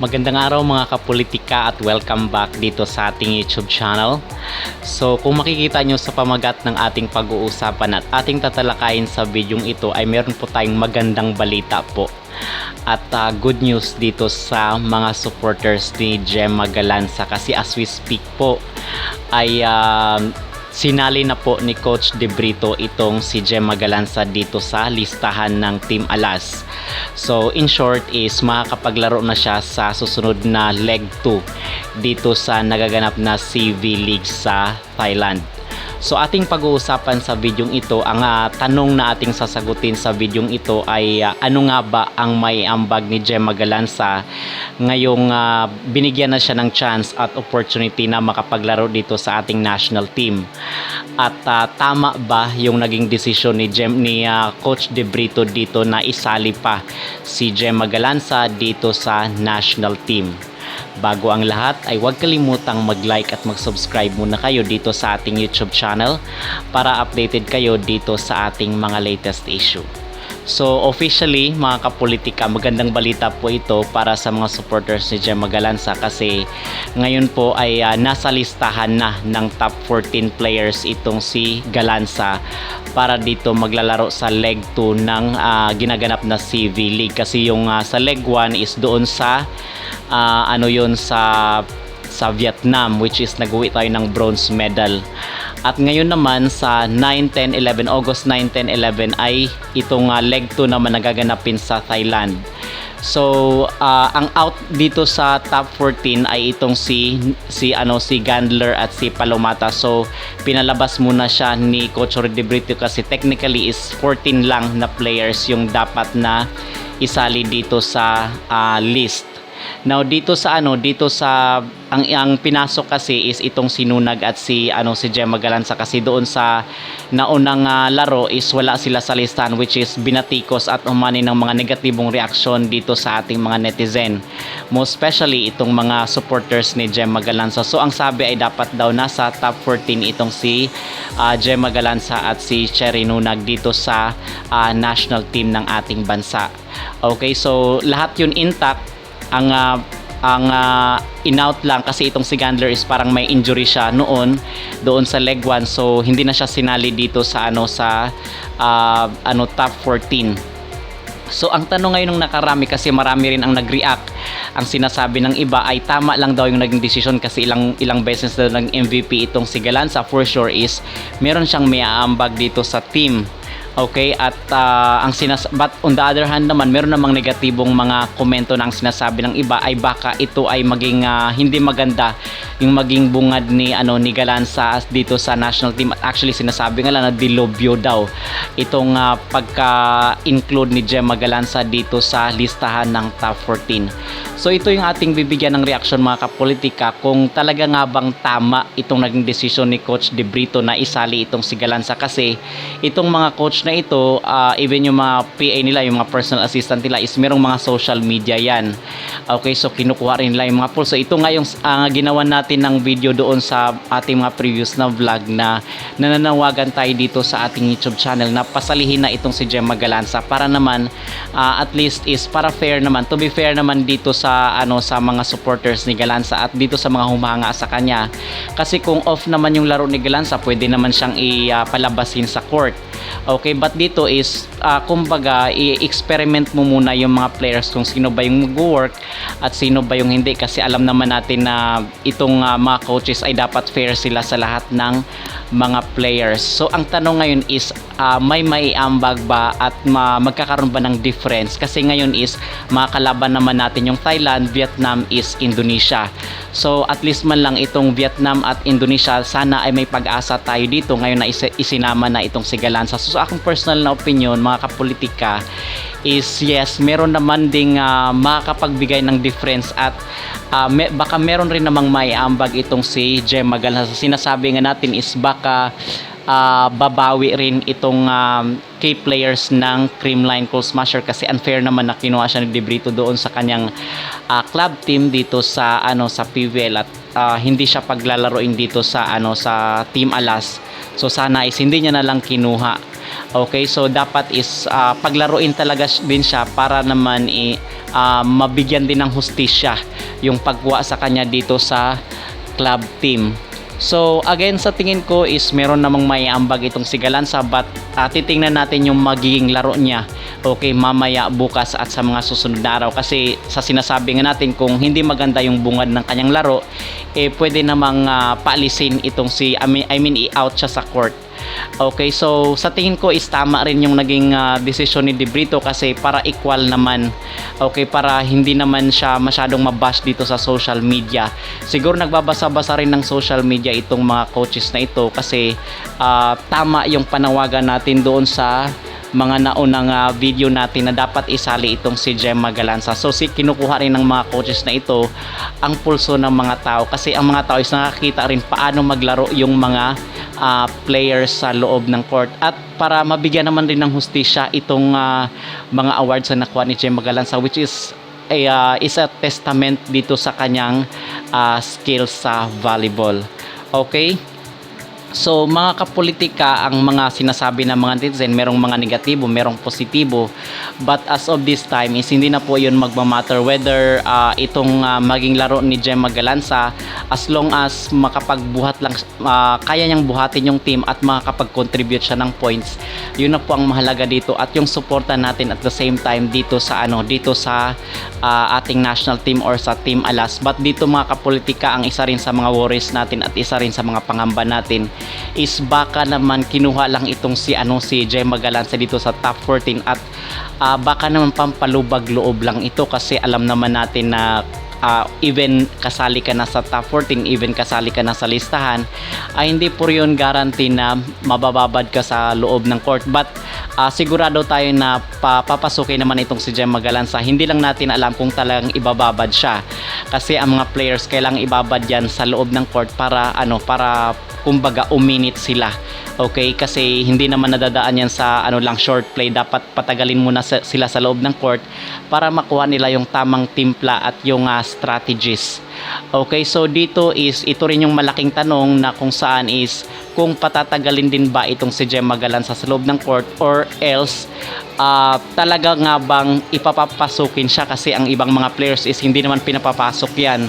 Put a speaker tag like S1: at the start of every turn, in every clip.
S1: Magandang araw mga kapolitika at welcome back dito sa ating YouTube channel. So kung makikita nyo sa pamagat ng ating pag-uusapan at ating tatalakayin sa videong ito ay meron po tayong magandang balita po. At good news dito sa mga supporters ni Gemma Galanza kasi as we speak po ay sinali na po ni Coach De Brito itong si Gemma Galanza dito sa listahan ng Team Alas. So in short is makakapaglaro na siya sa susunod na leg 2 dito sa nagaganap na CV League sa Thailand. So ating pag-uusapan sa videong ito, ang tanong na ating sasagutin sa videong ito ay ano nga ba ang may ambag ni Gemma Galanza ngayong binigyan na siya ng chance at opportunity na makapaglaro dito sa ating national team. At tama ba yung naging desisyon ni Coach De Brito dito na isali pa si Gemma Galanza dito sa national team? Bago ang lahat ay huwag kalimutang mag-like at mag-subscribe muna kayo dito sa ating YouTube channel para updated kayo dito sa ating mga latest issue. So officially mga kapolitika, magandang balita po ito para sa mga supporters ni Gemma Galanza kasi ngayon po ay nasa listahan na ng top 14 players itong si Galanza para dito maglalaro sa leg 2 ng ginaganap na CV League kasi yung sa leg 1 is doon sa sa Vietnam, which is nag-uwi tayo ng bronze medal. At ngayon naman sa 9, 10, 11, August 9, 10, 11 ay itong leg 2 naman nagaganapin sa Thailand. So ang out dito sa top 14 ay itong si Gandler at si Palomata. So pinalabas muna siya ni Coach De Brito kasi technically is 14 lang na players yung dapat na isali dito sa list. Now dito sa ang pinasok kasi is itong sinunag at si Gemma Galanza kasi doon sa naunang laro is wala sila sa listahan, which is binatikos at umani ng mga negatibong reaksyon dito sa ating mga netizen, most especially itong mga supporters ni Gemma Galanza. So ang sabi ay dapat daw nasa top 14 itong si Gemma Galanza at si Cherry Nunag dito sa national team ng ating bansa. Okay, so lahat yun intact. Ang in-out lang kasi itong si Gandler is parang may injury siya noon doon sa leg 1, so hindi na siya sinali dito sa top 14. So ang tanong ngayon ng nakarami kasi marami rin ang nag-react, ang sinasabi ng iba ay tama lang daw yung naging decision kasi ilang beses daw ng MVP itong si Galanza. For sure is meron siyang may aambag dito sa team. Okay, at but on the other hand naman meron namang negatibong mga komento na ang sinasabi ng iba ay baka ito ay maging hindi maganda yung maging bungad ni Galanza dito sa national team. At actually sinasabi nga lang na dilobyo daw itong pagka-include ni Gemma Galanza dito sa listahan ng top 14. So ito yung ating bibigyan ng reaksyon mga kapolitika kung talaga nga bang tama itong naging desisyon ni Coach De Brito na isali itong si Galanza kasi itong mga coach na ito, even yung mga PA nila, yung mga personal assistant nila is merong mga social media yan. Okay, so kinukuha rin nila yung mga polls. So ito nga yung ginawa natin ng video doon sa ating mga previous na vlog na nananawagan tayo dito sa ating YouTube channel na pasalihin na itong si Gemma Galanza para naman at least is para fair naman, to be fair naman dito sa sa mga supporters ni Galanza at dito sa mga humanga sa kanya. Kasi kung off naman yung laro ni Galanza, pwede naman siyang ipalabasin sa court. Okay, but dito is kumbaga i-experiment mo muna yung mga players kung sino ba yung mag-work at sino ba yung hindi kasi alam naman natin na itong mga coaches ay dapat fair sila sa lahat ng mga players. So ang tanong ngayon is may maiambag ba at magkakaroon ba ng difference kasi ngayon is makakalaban naman natin yung Thailand, Vietnam is Indonesia. So at least man lang itong Vietnam at Indonesia, sana ay may pag-asa tayo dito ngayon na isinama na itong si Galanza. So akong personal na opinion mga kapolitika is yes, meron naman ding makakapagbigay ng difference at baka meron rin namang maiambag itong si Gemma Galanza. Sinasabi nga natin is baka babawi rin itong key players ng Creamline Cold Smasher kasi unfair naman na kinuha siya ni De Brito doon sa kanyang club team dito sa sa PVL at hindi siya paglalaroin dito sa sa Team Alas. So sana is hindi niya na lang kinuha Okay, so dapat is paglaruin talaga din siya para naman mabigyan din ng hustisya yung pagkuha sa kanya dito sa club team. So again, sa tingin ko is meron namang may ambag itong si Galanza, but titingnan natin yung magiging laro niya, okay, mamaya, bukas at sa mga susunod na araw, kasi sa sinasabi nga natin, kung hindi maganda yung bungad ng kanyang laro, pwede namang paalisin itong si, I mean i-out siya sa court. Okay, so sa tingin ko is tama rin yung naging desisyon ni De Brito, kasi para equal naman, okay, para hindi naman siya masyadong mabash dito sa social media. Siguro nagbabasa-basa rin ng social media itong mga coaches na ito, kasi tama yung panawagan natin doon sa mga naunang video natin na dapat isali itong si Gemma Galanza. So kinukuha rin ng mga coaches na ito ang pulso ng mga tao, kasi ang mga tao is nakakita rin paano maglaro yung mga players sa loob ng court, at para mabigyan naman din ng hustisya itong mga awards na nakuha ni Gemma Galanza, which is a testament dito sa kanyang skills sa volleyball. Okay? So mga kapolitika, ang mga sinasabi ng mga netizen, merong mga negatibo, merong positibo, but as of this time is hindi na po yun magmamatter whether itong maging laro ni Gemma Galanza, as long as makapagbuhat lang, kaya niyang buhatin yung team at makakapag-contribute siya ng points, yun na po ang mahalaga dito, at yung suporta natin at the same time dito sa ating national team or sa Team Alas. But dito mga kapolitika, ang isa rin sa mga worries natin at isa rin sa mga pangamba natin is baka naman kinuha lang itong si Gemma Galanza dito sa top 14, at baka naman pampalubag loob lang ito, kasi alam naman natin na even kasali ka na sa top 14, even kasali ka na sa listahan, ay hindi po yun guarantee na mabababad ka sa loob ng court. But sigurado tayo na papasukin naman itong si Gemma Galanza. Hindi lang natin alam kung talagang ibababad siya, kasi ang mga players kailangang ibabad yan sa loob ng court para kumbaga uminit sila. Okay, kasi hindi naman nadadaan yan sa lang short play, dapat patagalin muna sila sa loob ng court para makuha nila yung tamang timpla at yung strategies. Okay, so ito rin yung malaking tanong na kung saan is kung patatagalin din ba itong si Gemma Galanza sa loob ng court, or else talaga nga bang ipapapasukin siya, kasi ang ibang mga players is hindi naman pinapapasok yan.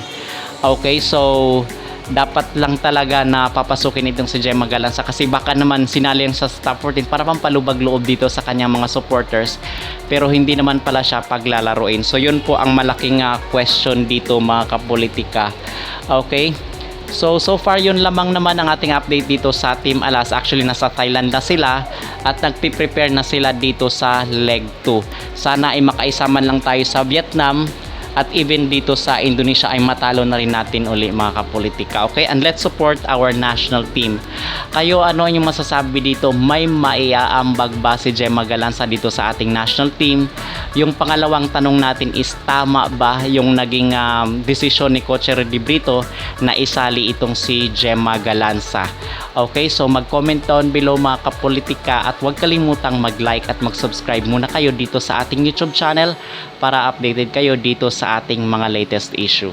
S1: Okay, so dapat lang talaga na papasukin itong si Gemma Galanza, kasi baka naman sinali yan sa top 14 para pampalubag loob dito sa kanyang mga supporters, pero hindi naman pala siya paglalaruin. So yun po ang malaking question dito mga kapolitika. Okay, so far yun lamang naman ang ating update dito sa Team Alas. Actually nasa Thailand na sila at nagpe-prepare na sila dito sa leg 2. Sana ay makaisa man lang tayo sa Vietnam, at even dito sa Indonesia ay matalo na rin natin uli mga kapolitika. Okay, and let's support our national team. Kayo, ano yung masasabi dito? May maiaambag ba si Gemma Galanza dito sa ating national team? Yung pangalawang tanong natin is, tama ba yung naging desisyon ni Coach De Brito na isali itong si Gemma Galanza? Okay, so mag-comment down below mga kapolitika, at huwag kalimutang mag-like at mag-subscribe muna kayo dito sa ating YouTube channel para updated kayo dito sa ating mga latest issue.